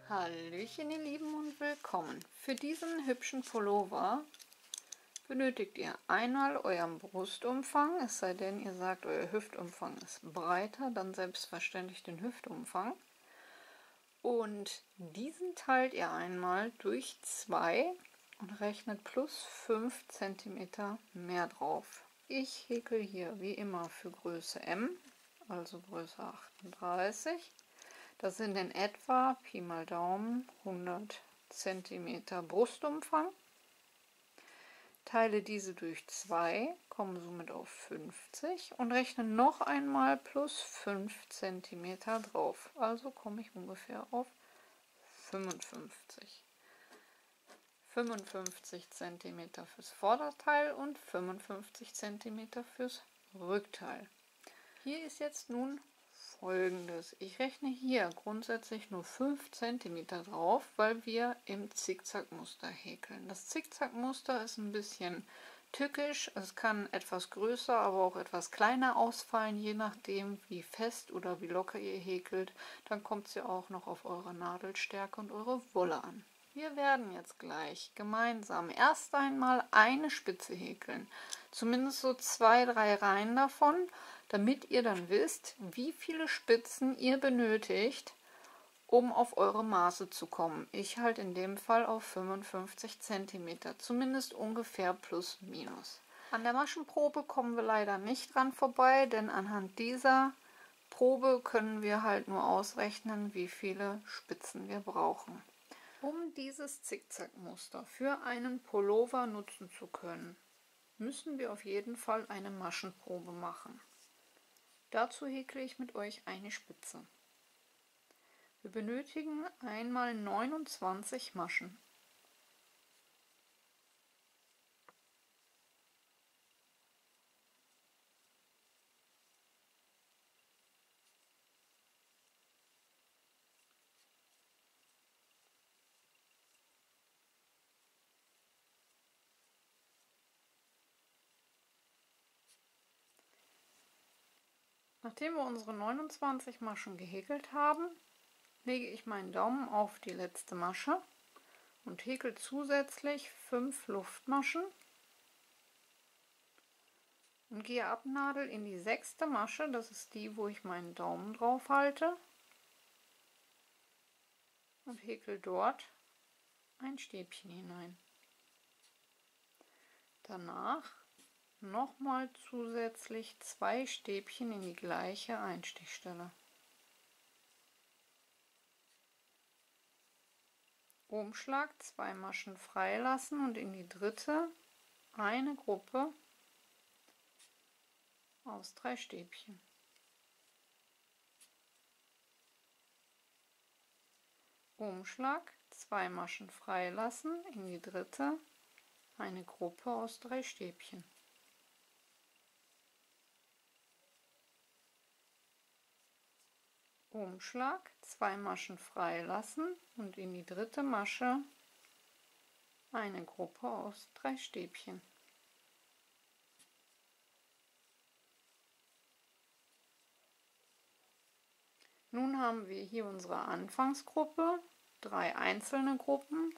Hallöchen ihr Lieben und willkommen. Für diesen hübschen Pullover benötigt ihr einmal euren Brustumfang, es sei denn ihr sagt euer Hüftumfang ist breiter, dann selbstverständlich den Hüftumfang. Und diesen teilt ihr einmal durch 2 und rechnet plus 5 cm mehr drauf. Ich häkel hier wie immer für Größe M, also Größe 38. Das sind in etwa, Pi mal Daumen, 100 cm Brustumfang. Teile diese durch 2, komme somit auf 50 und rechne noch einmal plus 5 cm drauf. Also komme ich ungefähr auf 55. 55 cm fürs Vorderteil und 55 cm fürs Rückteil. Hier ist jetzt nun Folgendes. Ich rechne hier grundsätzlich nur 5 cm drauf, weil wir im Zickzackmuster häkeln. Das Zickzackmuster ist ein bisschen tückisch. Es kann etwas größer, aber auch etwas kleiner ausfallen, je nachdem wie fest oder wie locker ihr häkelt. Dann kommt es ja auch noch auf eure Nadelstärke und eure Wolle an. Wir werden jetzt gleich gemeinsam erst einmal eine Spitze häkeln. Zumindest so 2, 3 Reihen davon, damit ihr dann wisst, wie viele Spitzen ihr benötigt, um auf eure Maße zu kommen. Ich halte in dem Fall auf 55 cm, zumindest ungefähr plus minus. An der Maschenprobe kommen wir leider nicht dran vorbei, denn anhand dieser Probe können wir halt nur ausrechnen, wie viele Spitzen wir brauchen. Um dieses Zickzackmuster für einen Pullover nutzen zu können, müssen wir auf jeden Fall eine Maschenprobe machen. Dazu häkle ich mit euch eine Spitze. Wir benötigen einmal 29 Maschen. Nachdem wir unsere 29 Maschen gehäkelt haben, lege ich meinen Daumen auf die letzte Masche und häkel zusätzlich 5 Luftmaschen und gehe ab Nadel in die 6. Masche, das ist die, wo ich meinen Daumen drauf halte, und häkel dort ein Stäbchen hinein. Danach nochmal zusätzlich 2 Stäbchen in die gleiche Einstichstelle. Umschlag, 2 Maschen freilassen und in die dritte eine Gruppe aus 3 Stäbchen. Umschlag, 2 Maschen freilassen, in die dritte eine Gruppe aus 3 Stäbchen. Umschlag, 2 Maschen freilassen und in die dritte Masche eine Gruppe aus 3 Stäbchen. Nun haben wir hier unsere Anfangsgruppe, 3 einzelne Gruppen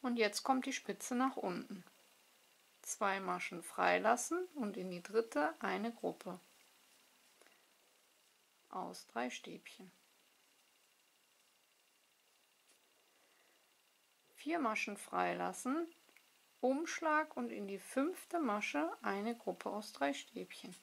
und jetzt kommt die Spitze nach unten. 2 Maschen freilassen und in die dritte eine Gruppe aus 3 Stäbchen. 4 Maschen freilassen, Umschlag und in die 5. Masche eine Gruppe aus 3 Stäbchen.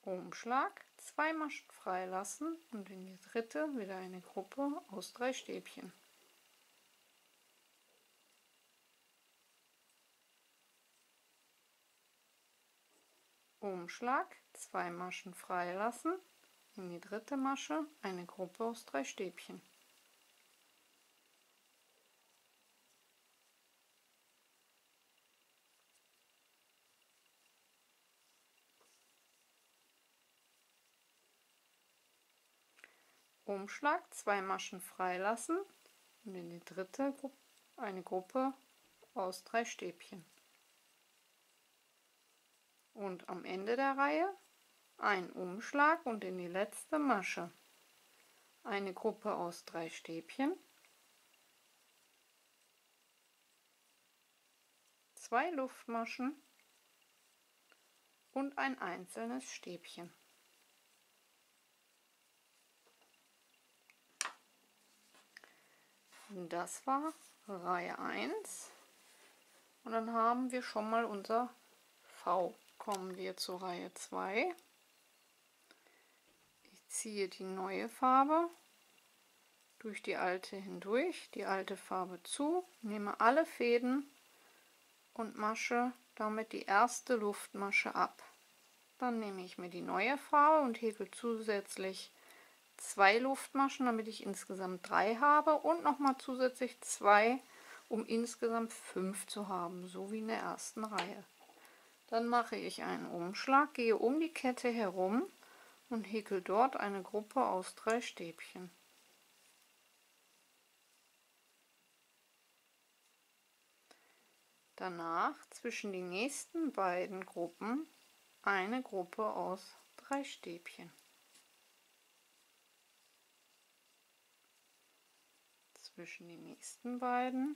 Umschlag, 2 Maschen freilassen und in die dritte wieder eine Gruppe aus 3 Stäbchen. Umschlag, 2 Maschen freilassen, in die dritte Masche eine Gruppe aus 3 Stäbchen. Umschlag, 2 Maschen freilassen und in die dritte Gruppe eine Gruppe aus 3 Stäbchen. Und am Ende der Reihe Ein Umschlag und in die letzte Masche eine Gruppe aus 3 Stäbchen, 2 Luftmaschen und ein einzelnes Stäbchen. Das war Reihe 1 und dann haben wir schon mal unser V. Kommen wir zur Reihe 2. Ich ziehe die neue Farbe durch die alte hindurch, die alte Farbe zu, nehme alle Fäden und masche damit die erste Luftmasche ab. Dann nehme ich mir die neue Farbe und häkle zusätzlich 2 Luftmaschen, damit ich insgesamt 3 habe und nochmal zusätzlich 2, um insgesamt 5 zu haben, so wie in der ersten Reihe. Dann mache ich einen Umschlag, gehe um die Kette herum und häkle dort eine Gruppe aus 3 Stäbchen. Danach zwischen die nächsten beiden Gruppen eine Gruppe aus 3 Stäbchen. Zwischen die nächsten beiden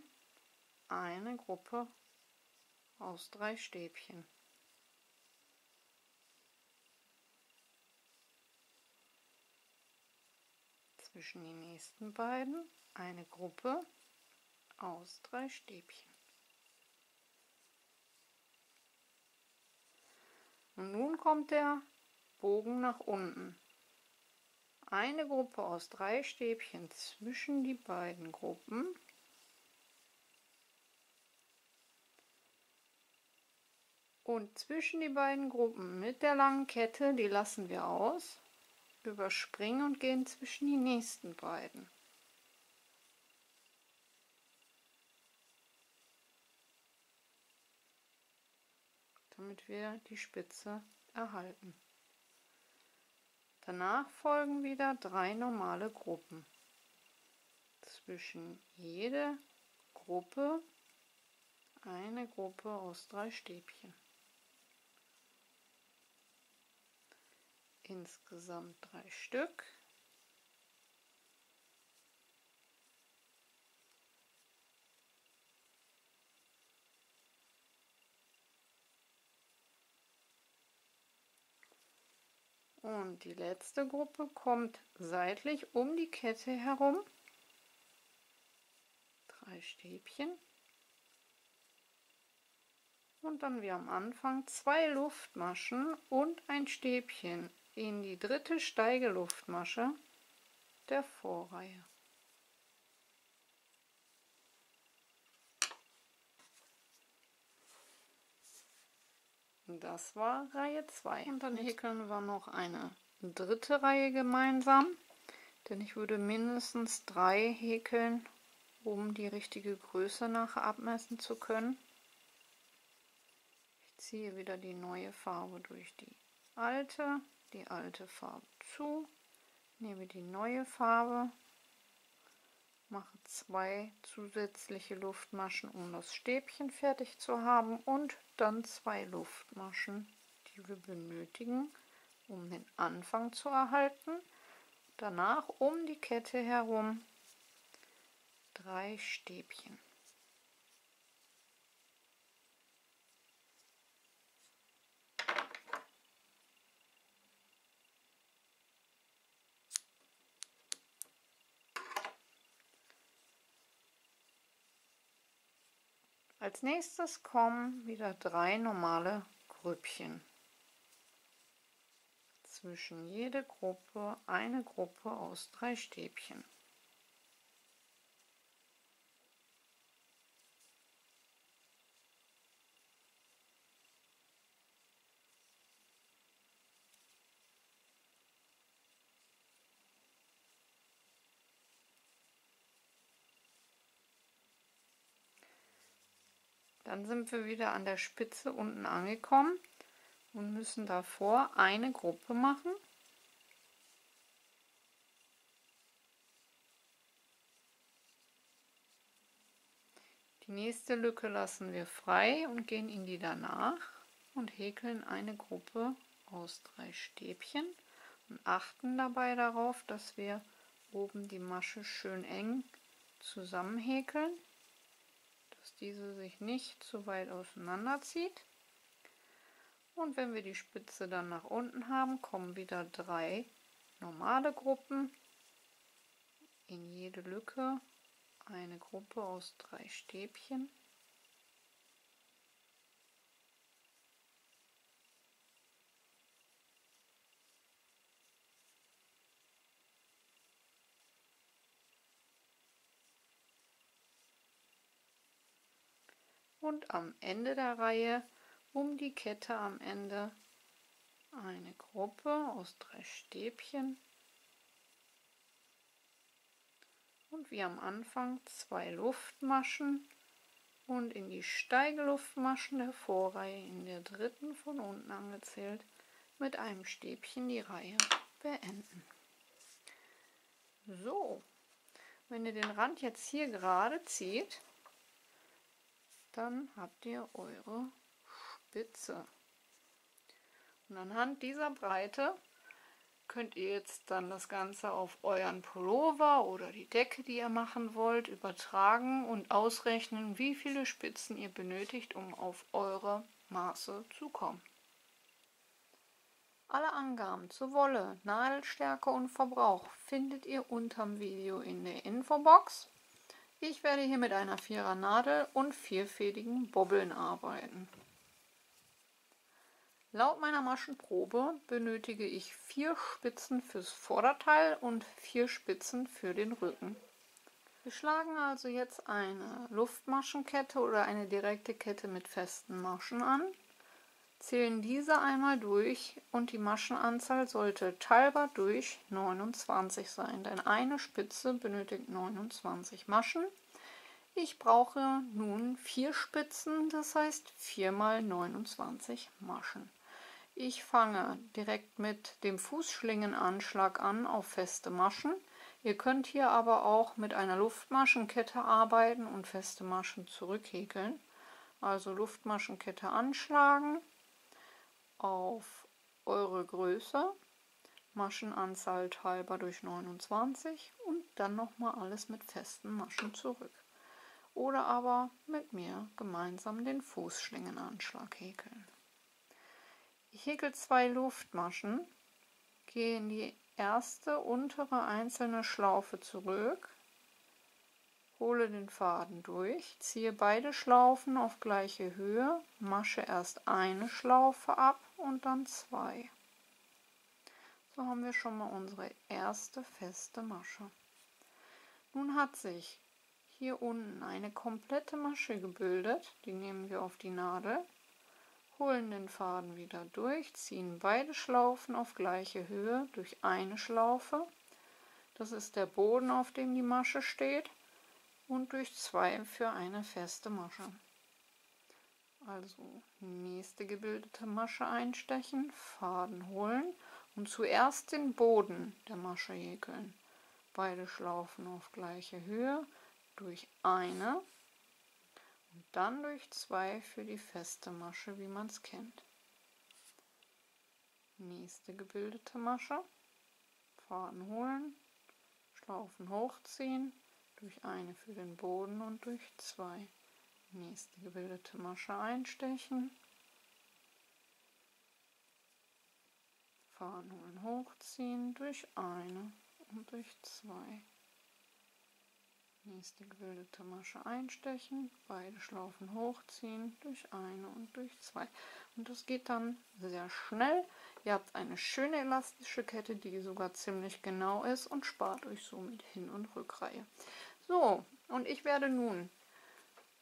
eine Gruppe aus 3 Stäbchen. Zwischen die nächsten beiden eine Gruppe aus 3 Stäbchen. Und nun kommt der Bogen nach unten. Eine Gruppe aus 3 Stäbchen zwischen die beiden Gruppen. Und zwischen die beiden Gruppen mit der langen Kette, die lassen wir aus, überspringen und gehen zwischen die nächsten beiden. Damit wir die Spitze erhalten. Danach folgen wieder 3 normale Gruppen. Zwischen jede Gruppe eine Gruppe aus 3 Stäbchen. Insgesamt 3 Stück. Und die letzte Gruppe kommt seitlich um die Kette herum. 3 Stäbchen. Und dann wie am Anfang 2 Luftmaschen und ein Stäbchen in die dritte Steigeluftmasche der Vorreihe. Das war Reihe 2. Und dann häkeln wir noch eine dritte Reihe gemeinsam, denn ich würde mindestens 3 häkeln, um die richtige Größe nachher abmessen zu können. Ich ziehe wieder die neue Farbe durch die alte Farbe zu, nehme die neue Farbe, mache 2 zusätzliche Luftmaschen, um das Stäbchen fertig zu haben und dann 2 Luftmaschen, die wir benötigen, um den Anfang zu erhalten. Danach um die Kette herum 3 Stäbchen. Als nächstes kommen wieder 3 normale Grüppchen. Zwischen jede Gruppe eine Gruppe aus 3 Stäbchen. Dann sind wir wieder an der Spitze unten angekommen und müssen davor eine Gruppe machen. Die nächste Lücke lassen wir frei und gehen in die danach und häkeln eine Gruppe aus 3 Stäbchen und achten dabei darauf, dass wir oben die Masche schön eng zusammenhäkeln, dass diese sich nicht zu weit auseinanderzieht. Und wenn wir die Spitze dann nach unten haben, kommen wieder 3 normale Gruppen. In jede Lücke eine Gruppe aus 3 Stäbchen. Und am Ende der Reihe, um die Kette am Ende, eine Gruppe aus 3 Stäbchen und wie am Anfang 2 Luftmaschen und in die Steigeluftmaschen der Vorreihe in der dritten von unten angezählt mit einem Stäbchen die Reihe beenden. So, wenn ihr den Rand jetzt hier gerade zieht, dann habt ihr eure Spitze. Und anhand dieser Breite könnt ihr jetzt dann das Ganze auf euren Pullover oder die Decke, die ihr machen wollt, übertragen und ausrechnen, wie viele Spitzen ihr benötigt, um auf eure Maße zu kommen. Alle Angaben zu Wolle, Nadelstärke und Verbrauch findet ihr unterm Video in der Infobox. Ich werde hier mit einer 4er Nadel und 4-fädigen Bobbeln arbeiten. Laut meiner Maschenprobe benötige ich 4 Spitzen fürs Vorderteil und 4 Spitzen für den Rücken. Wir schlagen also jetzt eine Luftmaschenkette oder eine direkte Kette mit festen Maschen an, zählen diese einmal durch und die Maschenanzahl sollte teilbar durch 29 sein, denn eine Spitze benötigt 29 Maschen. Ich brauche nun 4 Spitzen, das heißt 4 mal 29 Maschen. Ich fange direkt mit dem Fußschlingenanschlag an auf feste Maschen. Ihr könnt hier aber auch mit einer Luftmaschenkette arbeiten und feste Maschen zurückhäkeln. Also Luftmaschenkette anschlagen auf eure Größe, Maschenanzahl teilbar durch 29 und dann nochmal alles mit festen Maschen zurück. Oder aber mit mir gemeinsam den Fußschlingenanschlag häkeln. Ich häkel 2 Luftmaschen, gehe in die erste untere einzelne Schlaufe zurück, hole den Faden durch, ziehe beide Schlaufen auf gleiche Höhe, masche erst eine Schlaufe ab und dann 2. So haben wir schon mal unsere erste feste Masche. Nun hat sich hier unten eine komplette Masche gebildet, die nehmen wir auf die Nadel, holen den Faden wieder durch, ziehen beide Schlaufen auf gleiche Höhe durch eine Schlaufe, das ist der Boden, auf dem die Masche steht, und durch 2 für eine feste Masche. Also nächste gebildete Masche einstechen, Faden holen und zuerst den Boden der Masche häkeln. Beide Schlaufen auf gleiche Höhe durch eine und dann durch 2 für die feste Masche, wie man es kennt. Nächste gebildete Masche, Faden holen, Schlaufen hochziehen, durch eine für den Boden und durch 2. Nächste gebildete Masche einstechen, Faden holen, hochziehen, durch eine und durch 2. Nächste gebildete Masche einstechen, beide Schlaufen hochziehen, durch eine und durch 2. Und das geht dann sehr schnell. Ihr habt eine schöne elastische Kette, die sogar ziemlich genau ist und spart euch somit Hin- und Rückreihe. So, und ich werde nun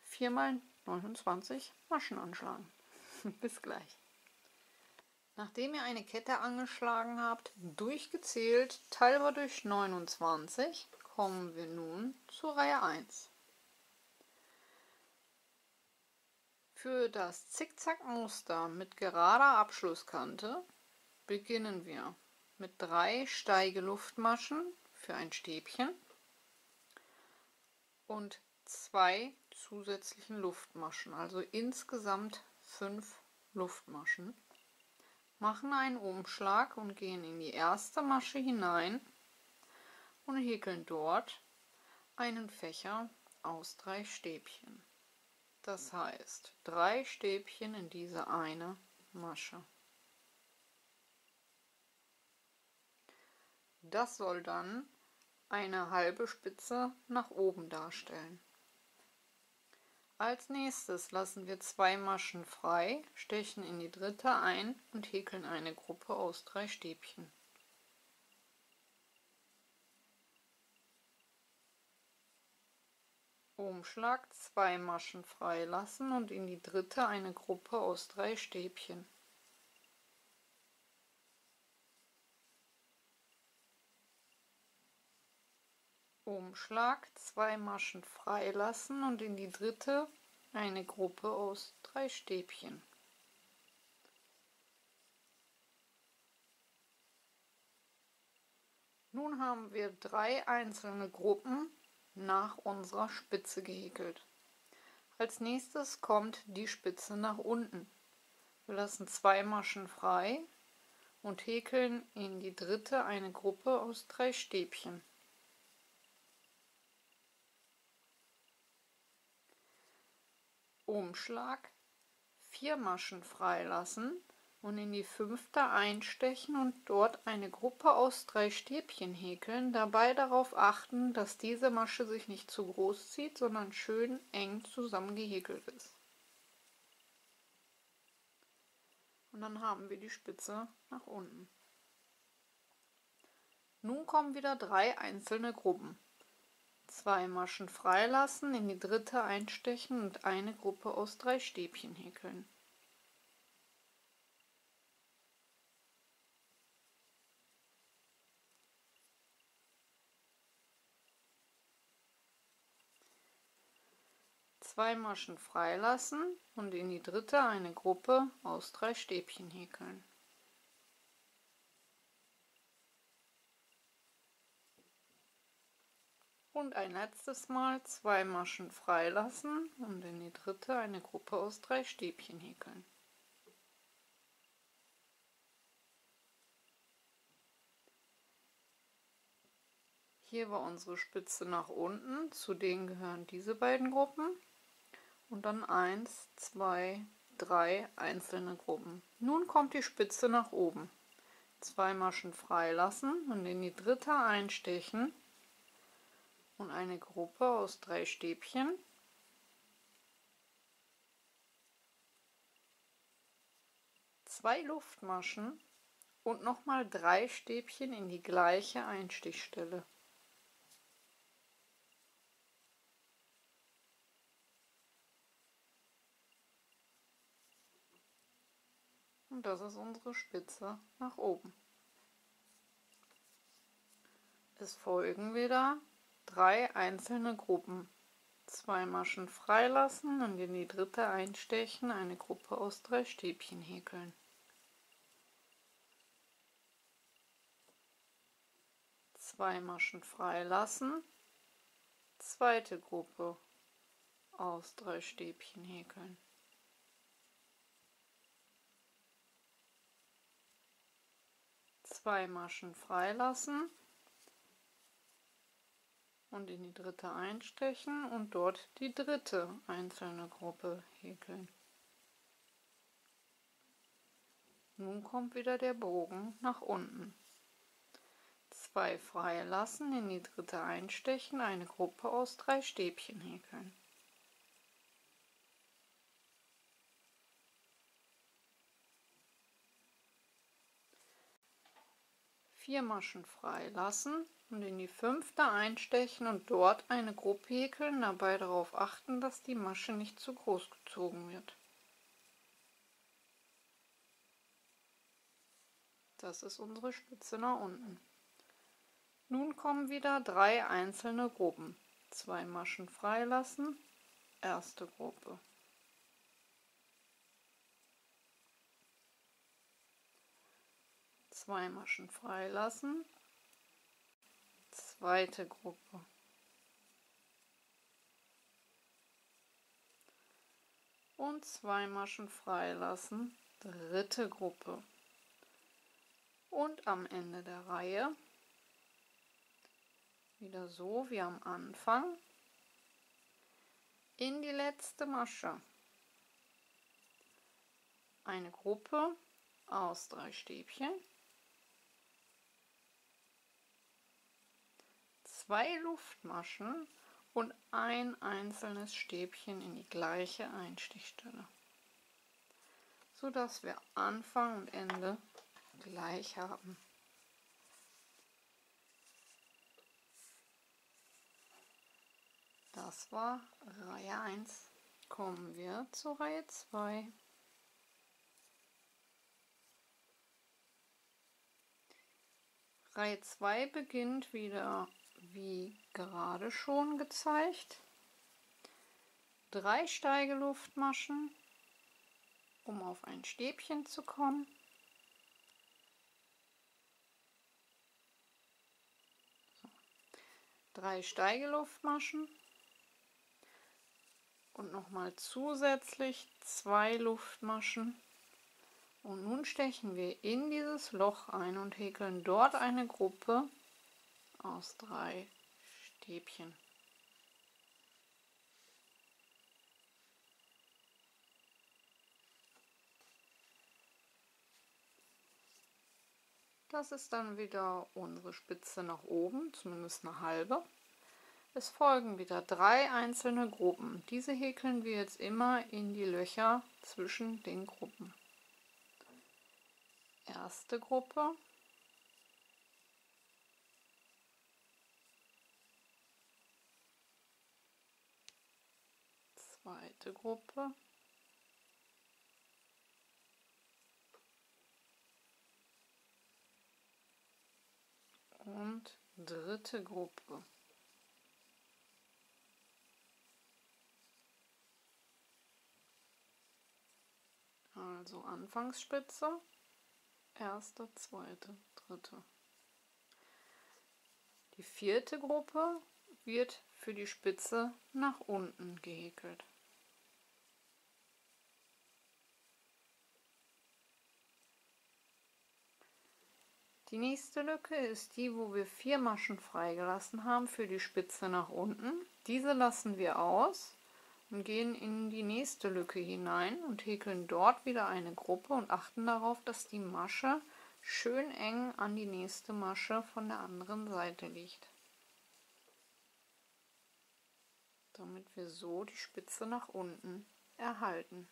4 mal 29 Maschen anschlagen. Bis gleich. Nachdem ihr eine Kette angeschlagen habt, durchgezählt, teilbar durch 29, kommen wir nun zur Reihe 1. Für das Zickzackmuster mit gerader Abschlusskante beginnen wir mit 3 Steigeluftmaschen für ein Stäbchen und 2 zusätzlichen Luftmaschen, also insgesamt 5 Luftmaschen. machen einen Umschlag und gehen in die erste Masche hinein und häkeln dort einen Fächer aus 3 Stäbchen. Das heißt 3 Stäbchen in diese eine Masche. Das soll dann eine halbe Spitze nach oben darstellen. Als nächstes lassen wir 2 Maschen frei, stechen in die dritte ein und häkeln eine Gruppe aus 3 Stäbchen. Umschlag 2 Maschen frei lassen und in die dritte eine Gruppe aus 3 Stäbchen. Umschlag 2 Maschen frei lassen und in die dritte eine Gruppe aus 3 Stäbchen. Nun haben wir 3 einzelne Gruppen nach unserer Spitze gehäkelt. Als nächstes kommt die Spitze nach unten. Wir lassen 2 Maschen frei und häkeln in die dritte eine Gruppe aus 3 Stäbchen. Umschlag 4 Maschen frei lassen und in die fünfte einstechen und dort eine Gruppe aus 3 Stäbchen häkeln, dabei darauf achten, dass diese Masche sich nicht zu groß zieht, sondern schön eng zusammen gehäkelt ist. Und dann haben wir die Spitze nach unten. Nun kommen wieder 3 einzelne Gruppen. 2 Maschen frei lassen, in die dritte einstechen und eine Gruppe aus 3 Stäbchen häkeln. Zwei Maschen frei lassen und in die dritte eine Gruppe aus 3 Stäbchen häkeln. Und ein letztes Mal 2 Maschen frei lassen und in die dritte eine Gruppe aus 3 Stäbchen häkeln. Hier war unsere Spitze nach unten, zu denen gehören diese beiden Gruppen und dann 1, 2, 3 einzelne Gruppen. Nun kommt die Spitze nach oben. 2 Maschen frei lassen und in die dritte einstechen und eine Gruppe aus 3 Stäbchen. Zwei Luftmaschen und nochmal 3 Stäbchen in die gleiche Einstichstelle. Und das ist unsere Spitze nach oben. Es folgen wieder 3 einzelne Gruppen. 2 Maschen frei lassen und in die dritte einstechen, eine Gruppe aus 3 Stäbchen häkeln. Zwei Maschen frei lassen, zweite Gruppe aus 3 Stäbchen häkeln. Zwei Maschen frei lassen und in die dritte einstechen und dort die dritte einzelne Gruppe häkeln. Nun kommt wieder der Bogen nach unten. 2 frei lassen, in die dritte einstechen, eine Gruppe aus 3 Stäbchen häkeln. Vier Maschen frei lassen und in die fünfte einstechen und dort eine Gruppe häkeln, dabei darauf achten, dass die Masche nicht zu groß gezogen wird. Das ist unsere Spitze nach unten. Nun kommen wieder 3 einzelne Gruppen. 2 Maschen frei lassen, erste Gruppe. Zwei Maschen frei lassen, zweite Gruppe. Und 2 Maschen frei lassen, dritte Gruppe. Und am Ende der Reihe wieder so wie am Anfang in die letzte Masche eine Gruppe aus 3 Stäbchen, 2 Luftmaschen und ein einzelnes Stäbchen in die gleiche Einstichstelle, so dass wir Anfang und Ende gleich haben. Das war Reihe 1. Kommen wir zur Reihe 2. Reihe 2 beginnt wieder wie gerade schon gezeigt. 3 Steigeluftmaschen, um auf ein Stäbchen zu kommen. So. 3 Steigeluftmaschen und nochmal zusätzlich 2 Luftmaschen. Und nun stechen wir in dieses Loch ein und häkeln dort eine Gruppe aus 3 Stäbchen. Das ist dann wieder unsere Spitze nach oben, zumindest eine halbe. Es folgen wieder 3 einzelne Gruppen. Diese häkeln wir jetzt immer in die Löcher zwischen den Gruppen. Erste Gruppe, zweite Gruppe und dritte Gruppe. Also Anfangsspitze, erste, zweite, dritte. Die vierte Gruppe wird für die Spitze nach unten gehäkelt. Die nächste Lücke ist die, wo wir 4 Maschen freigelassen haben für die Spitze nach unten. Diese lassen wir aus und gehen in die nächste Lücke hinein und häkeln dort wieder eine Gruppe und achten darauf, dass die Masche schön eng an die nächste Masche von der anderen Seite liegt, damit wir so die Spitze nach unten erhalten.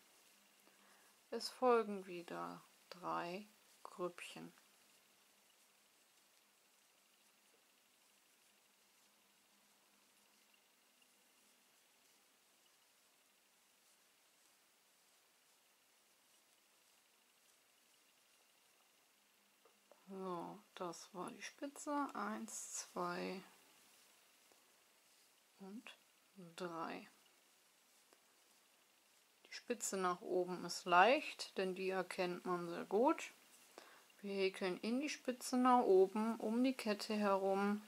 Es folgen wieder 3 Grüppchen. So, das war die Spitze. 1, 2 und 3. Die Spitze nach oben ist leicht, denn die erkennt man sehr gut. Wir häkeln in die Spitze nach oben um die Kette herum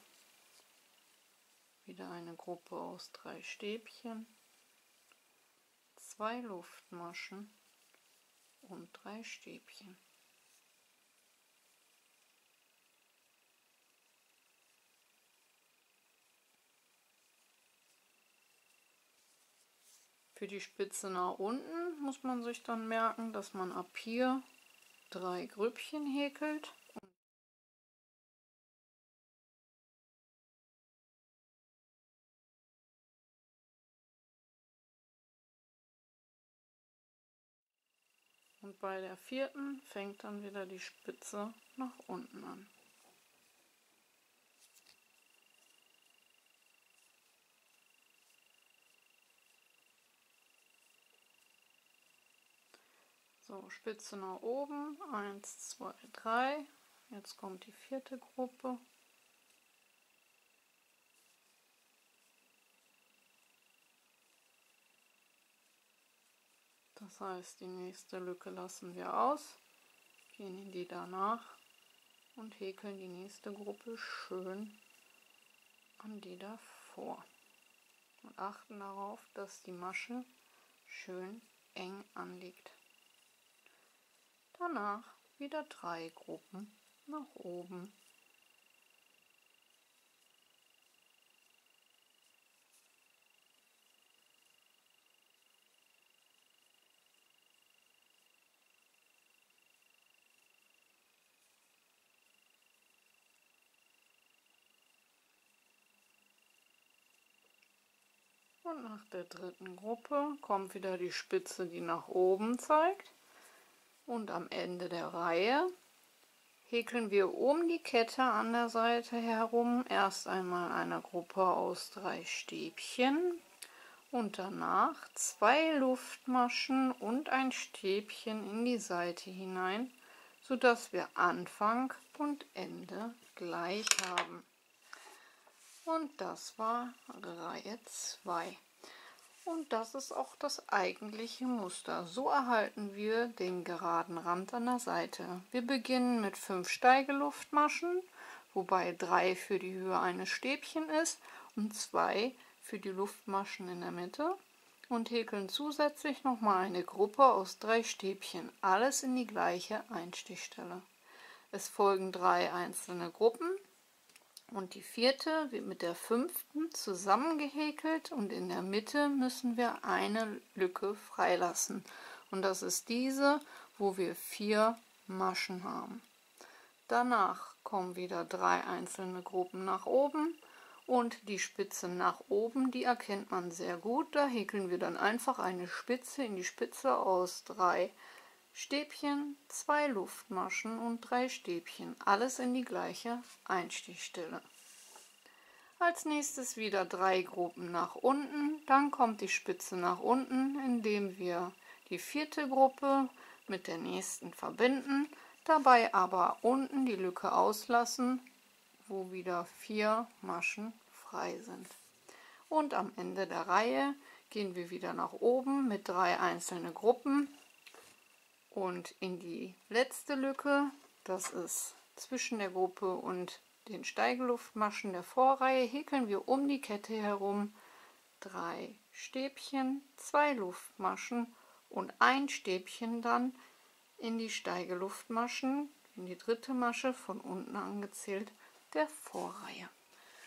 wieder eine Gruppe aus 3 Stäbchen, 2 Luftmaschen und 3 Stäbchen. Für die Spitze nach unten muss man sich dann merken, dass man ab hier 3 Grüppchen häkelt. Und bei der vierten fängt dann wieder die Spitze nach unten an. So, Spitze nach oben, 1, 2, 3. Jetzt kommt die vierte Gruppe. Das heißt, die nächste Lücke lassen wir aus, gehen in die danach und häkeln die nächste Gruppe schön an die davor. Und achten darauf, dass die Masche schön eng anliegt. Danach wieder 3 Gruppen nach oben. Und nach der dritten Gruppe kommt wieder die Spitze, die nach oben zeigt. Und am Ende der Reihe häkeln wir um die Kette an der Seite herum erst einmal eine Gruppe aus 3 Stäbchen und danach 2 Luftmaschen und ein Stäbchen in die Seite hinein, sodass wir Anfang und Ende gleich haben. Und das war Reihe 2. Und das ist auch das eigentliche Muster. So erhalten wir den geraden Rand an der Seite. Wir beginnen mit 5 Steigeluftmaschen, wobei 3 für die Höhe eines Stäbchen ist und 2 für die Luftmaschen in der Mitte. Und häkeln zusätzlich nochmal eine Gruppe aus 3 Stäbchen, alles in die gleiche Einstichstelle. Es folgen 3 einzelne Gruppen. Und die 4. wird mit der 5. zusammengehäkelt und in der Mitte müssen wir eine Lücke freilassen. Und das ist diese, wo wir 4 Maschen haben. Danach kommen wieder 3 einzelne Gruppen nach oben und die Spitze nach oben, die erkennt man sehr gut. Da häkeln wir dann einfach eine Spitze in die Spitze aus 3 Stäbchen, 2 Luftmaschen und 3 Stäbchen, alles in die gleiche Einstichstelle. Als nächstes wieder 3 Gruppen nach unten, dann kommt die Spitze nach unten, indem wir die 4. Gruppe mit der nächsten verbinden, dabei aber unten die Lücke auslassen, wo wieder 4 Maschen frei sind. Und am Ende der Reihe gehen wir wieder nach oben mit 3 einzelnen Gruppen und in die letzte Lücke, das ist zwischen der Gruppe und den Steigeluftmaschen der Vorreihe, häkeln wir um die Kette herum 3 Stäbchen, 2 Luftmaschen und ein Stäbchen dann in die Steigeluftmaschen, in die 3. Masche von unten angezählt der Vorreihe.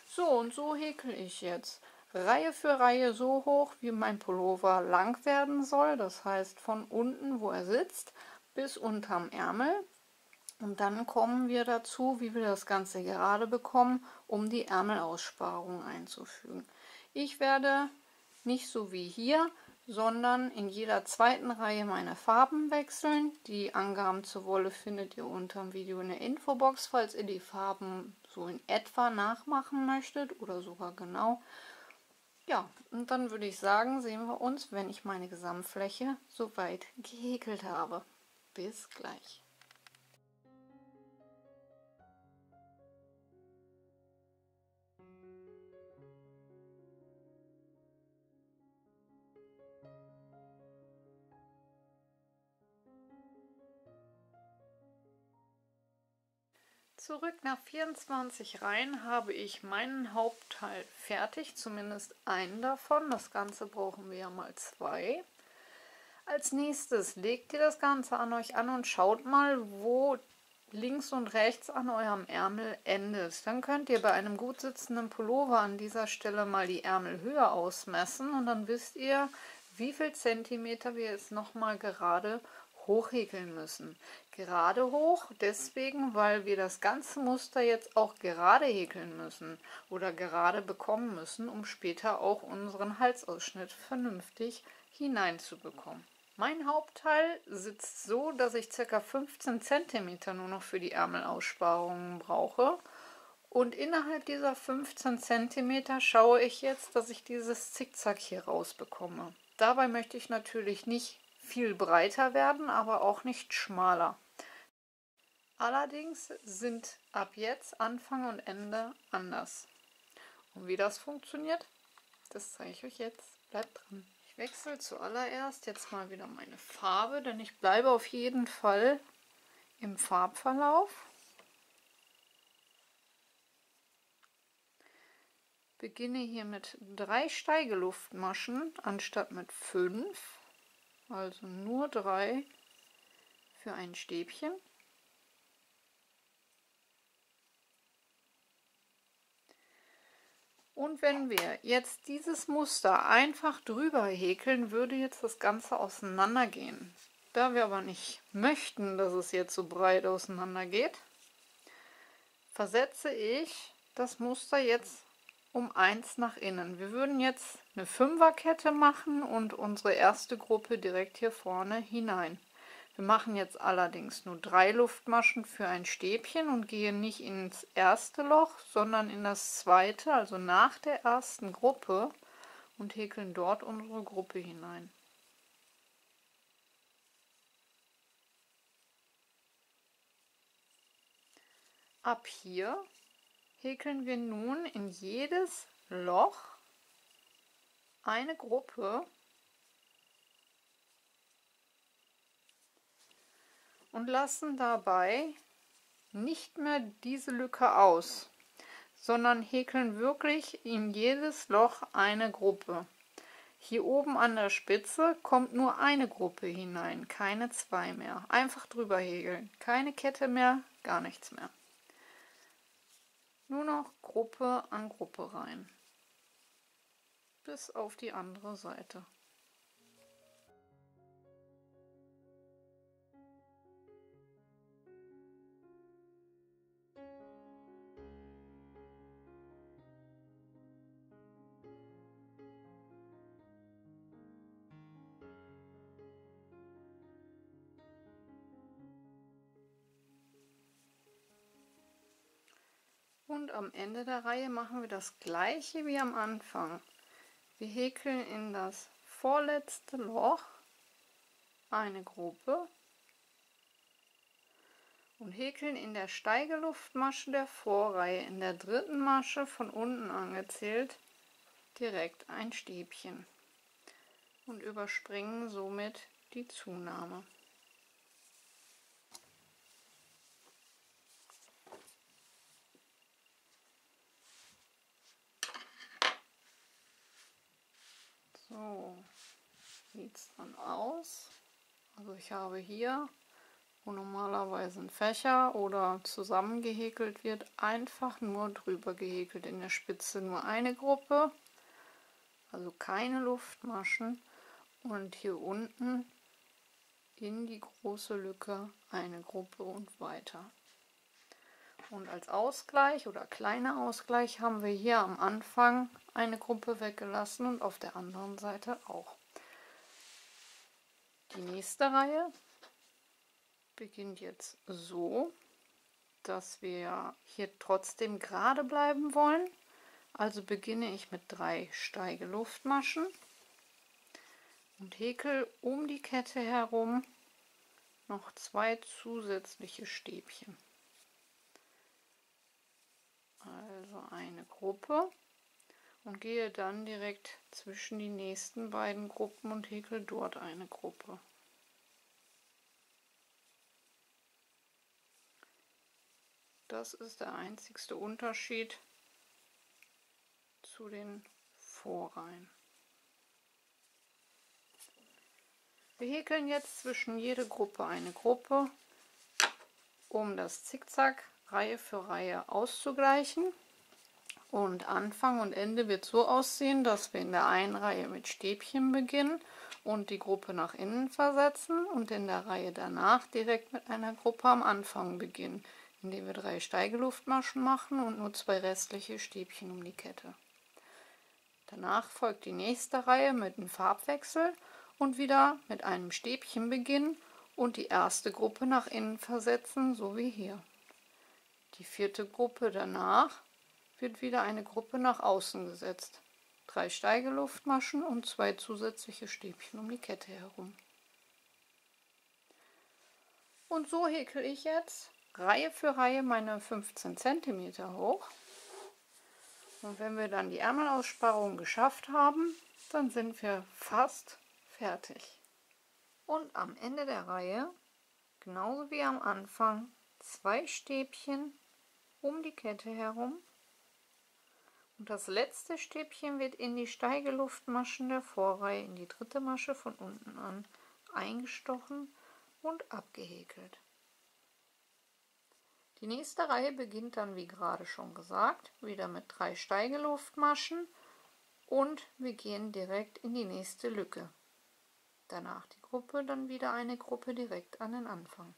So, und so häkel ich jetzt Reihe für Reihe so hoch, wie mein Pullover lang werden soll. Das heißt von unten, wo er sitzt, bis unterm Ärmel. Und dann kommen wir dazu, wie wir das Ganze gerade bekommen, um die Ärmelaussparung einzufügen. Ich werde nicht so wie hier, sondern in jeder zweiten Reihe meine Farben wechseln. Die Angaben zur Wolle findet ihr unter dem Video in der Infobox, falls ihr die Farben so in etwa nachmachen möchtet oder sogar genau. Ja, und dann würde ich sagen, sehen wir uns, wenn ich meine Gesamtfläche soweit gehäkelt habe. Bis gleich. Zurück nach 24 Reihen habe ich meinen Hauptteil fertig, zumindest einen davon. Das Ganze brauchen wir ja mal 2. Als nächstes legt ihr das Ganze an euch an und schaut mal, wo links und rechts an eurem Ärmel endet. Dann könnt ihr bei einem gut sitzenden Pullover an dieser Stelle mal die Ärmelhöhe ausmessen und dann wisst ihr, wie viel Zentimeter wir jetzt nochmal gerade hochhäkeln müssen. Gerade hoch, deswegen, weil wir das ganze Muster jetzt auch gerade häkeln müssen oder gerade bekommen müssen, um später auch unseren Halsausschnitt vernünftig hineinzubekommen. Mein Hauptteil sitzt so, dass ich ca. 15 cm nur noch für die Ärmelaussparungen brauche. Und innerhalb dieser 15 cm schaue ich jetzt, dass ich dieses Zickzack hier rausbekomme. Dabei möchte ich natürlich nicht viel breiter werden, aber auch nicht schmaler. Allerdings sind ab jetzt Anfang und Ende anders. Und wie das funktioniert, das zeige ich euch jetzt. Bleibt dran. Ich wechsle zuallererst jetzt mal wieder meine Farbe, denn ich bleibe auf jeden Fall im Farbverlauf. Beginne hier mit 3 Steigeluftmaschen anstatt mit 5, also nur 3 für ein Stäbchen. Und wenn wir jetzt dieses Muster einfach drüber häkeln, würde jetzt das Ganze auseinandergehen. Da wir aber nicht möchten, dass es jetzt so breit auseinander geht, versetze ich das Muster jetzt um 1 nach innen. Wir würden jetzt eine Fünferkette machen und unsere erste Gruppe direkt hier vorne hinein. Wir machen jetzt allerdings nur 3 Luftmaschen für ein Stäbchen und gehen nicht ins erste Loch, sondern in das zweite, also nach der ersten Gruppe, und häkeln dort unsere Gruppe hinein. Ab hier häkeln wir nun in jedes Loch eine Gruppe und lassen dabei nicht mehr diese Lücke aus, sondern häkeln wirklich in jedes Loch eine Gruppe. Hier oben an der Spitze kommt nur eine Gruppe hinein, keine 2 mehr. Einfach drüber häkeln, keine Kette mehr, gar nichts mehr. Nur noch Gruppe an Gruppe rein, bis auf die andere Seite. Und am Ende der Reihe machen wir das gleiche wie am Anfang. Wir häkeln in das vorletzte Loch eine Gruppe und häkeln in der Steigeluftmasche der Vorreihe, in der dritten Masche von unten angezählt, direkt ein Stäbchen und überspringen somit die Zunahme. So sieht es dann aus. Also ich habe hier, wo normalerweise ein Fächer oder zusammengehäkelt wird, einfach nur drüber gehäkelt. In der Spitze nur eine Gruppe, also keine Luftmaschen, und hier unten in die große Lücke eine Gruppe und weiter. Und als Ausgleich oder kleiner Ausgleich haben wir hier am Anfang eine Gruppe weggelassen und auf der anderen Seite auch. Die nächste Reihe beginnt jetzt so, dass wir hier trotzdem gerade bleiben wollen. Also beginne ich mit 3 Steigeluftmaschen und häkel um die Kette herum noch 2 zusätzliche Stäbchen. Also eine Gruppe und gehe dann direkt zwischen die nächsten beiden Gruppen und häkel dort eine Gruppe. Das ist der einzigste Unterschied zu den Vorreihen. Wir häkeln jetzt zwischen jede Gruppe eine Gruppe, um das Zickzack Reihe für Reihe auszugleichen. Und Anfang und Ende wird so aussehen, dass wir in der einen Reihe mit Stäbchen beginnen und die Gruppe nach innen versetzen und in der Reihe danach direkt mit einer Gruppe am Anfang beginnen, indem wir 3 Steigeluftmaschen machen und nur 2 restliche Stäbchen um die Kette. Danach folgt die nächste Reihe mit einem Farbwechsel und wieder mit einem Stäbchen beginnen und die erste Gruppe nach innen versetzen, so wie hier. Die vierte Gruppe danach wird wieder eine Gruppe nach außen gesetzt. 3 Steigeluftmaschen und 2 zusätzliche Stäbchen um die Kette herum. Und so häkel ich jetzt Reihe für Reihe meine 15 cm hoch. Und wenn wir dann die Ärmelaussparung geschafft haben, dann sind wir fast fertig. Und am Ende der Reihe, genauso wie am Anfang, 2 Stäbchen um die Kette herum. Und das letzte Stäbchen wird in die Steigeluftmaschen der Vorreihe, in die dritte Masche von unten an, eingestochen und abgehäkelt. Die nächste Reihe beginnt dann, wie gerade schon gesagt, wieder mit 3 Steigeluftmaschen und wir gehen direkt in die nächste Lücke. Danach die Gruppe, dann wieder eine Gruppe direkt an den Anfang.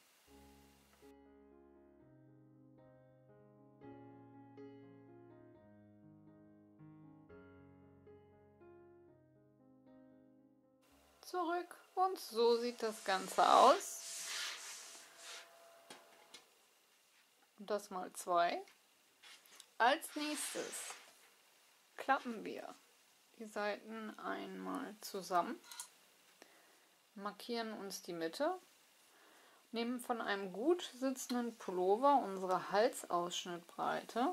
Zurück und so sieht das Ganze aus. Und das mal 2. Als nächstes klappen wir die Seiten einmal zusammen, markieren uns die Mitte, nehmen von einem gut sitzenden Pullover unsere Halsausschnittbreite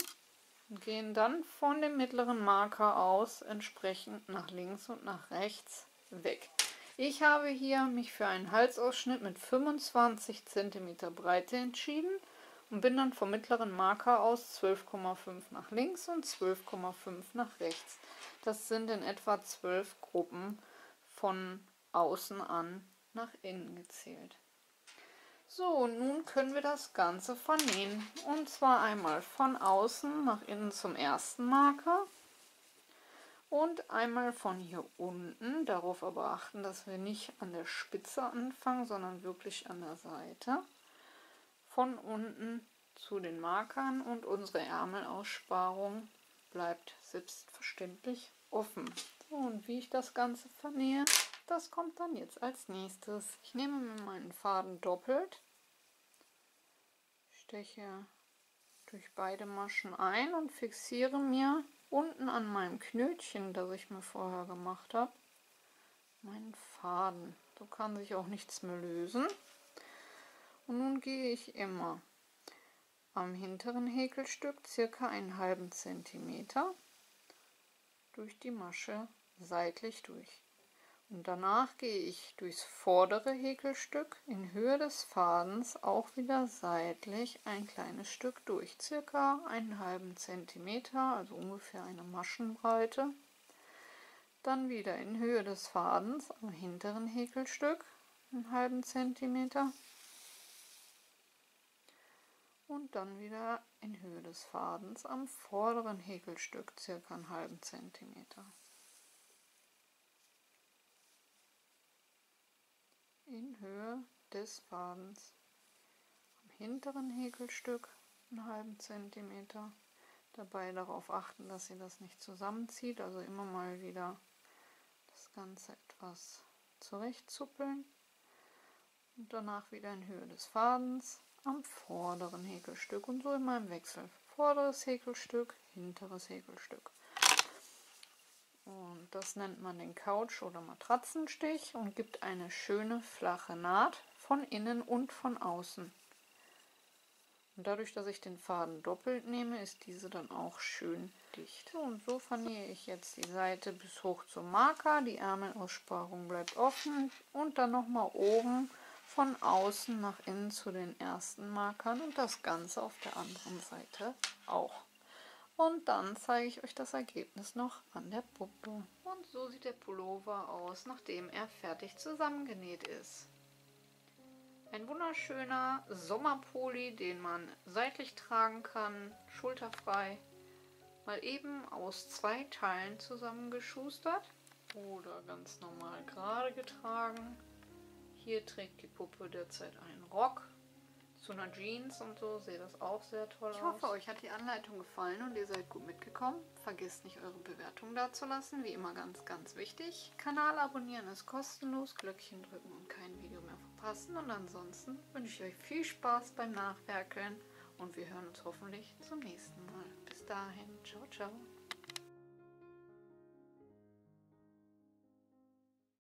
und gehen dann von dem mittleren Marker aus entsprechend nach links und nach rechts weg. Ich habe hier mich für einen Halsausschnitt mit 25 cm Breite entschieden und bin dann vom mittleren Marker aus 12,5 nach links und 12,5 nach rechts. Das sind in etwa 12 Gruppen von außen an nach innen gezählt. So, und nun können wir das Ganze vernähen. Und zwar einmal von außen nach innen zum ersten Marker. Und einmal von hier unten, darauf aber achten, dass wir nicht an der Spitze anfangen, sondern wirklich an der Seite. Von unten zu den Markern und unsere Ärmelaussparung bleibt selbstverständlich offen. So, und wie ich das Ganze vernähe, das kommt dann jetzt als nächstes. Ich nehme mir meinen Faden doppelt, steche durch beide Maschen ein und fixiere mir unten an meinem Knötchen, das ich mir vorher gemacht habe, meinen Faden. So kann sich auch nichts mehr lösen. Und nun gehe ich immer am hinteren Häkelstück circa einen halben Zentimeter durch die Masche seitlich durch. Und danach gehe ich durchs vordere Häkelstück in Höhe des Fadens auch wieder seitlich ein kleines Stück durch, circa einen halben Zentimeter, also ungefähr eine Maschenbreite. Dann wieder in Höhe des Fadens am hinteren Häkelstück einen halben Zentimeter und dann wieder in Höhe des Fadens am vorderen Häkelstück circa einen halben Zentimeter. In Höhe des Fadens am hinteren Häkelstück einen halben Zentimeter. Dabei darauf achten, dass ihr das nicht zusammenzieht, also immer mal wieder das Ganze etwas zurechtzuppeln und danach wieder in Höhe des Fadens am vorderen Häkelstück und so immer im Wechsel. Vorderes Häkelstück, hinteres Häkelstück. Und das nennt man den Couch- oder Matratzenstich und gibt eine schöne flache Naht von innen und von außen. Und dadurch, dass ich den Faden doppelt nehme, ist diese dann auch schön dicht. So, und so vernähe ich jetzt die Seite bis hoch zum Marker. Die Ärmelaussparung bleibt offen und dann nochmal oben von außen nach innen zu den ersten Markern und das Ganze auf der anderen Seite auch. Und dann zeige ich euch das Ergebnis noch an der Puppe. Und so sieht der Pullover aus, nachdem er fertig zusammengenäht ist. Ein wunderschöner Sommerpulli, den man seitlich tragen kann, schulterfrei. Mal eben aus 2 Teilen zusammengeschustert oder ganz normal gerade getragen. Hier trägt die Puppe derzeit einen Rock. Zu einer Jeans und so sieht das auch sehr toll aus. Ich hoffe, euch hat die Anleitung gefallen und ihr seid gut mitgekommen. Vergesst nicht, eure Bewertung dazulassen, wie immer ganz, ganz wichtig. Kanal abonnieren ist kostenlos, Glöckchen drücken und kein Video mehr verpassen. Und ansonsten wünsche ich euch viel Spaß beim Nachwerkeln und wir hören uns hoffentlich zum nächsten Mal. Bis dahin, ciao, ciao.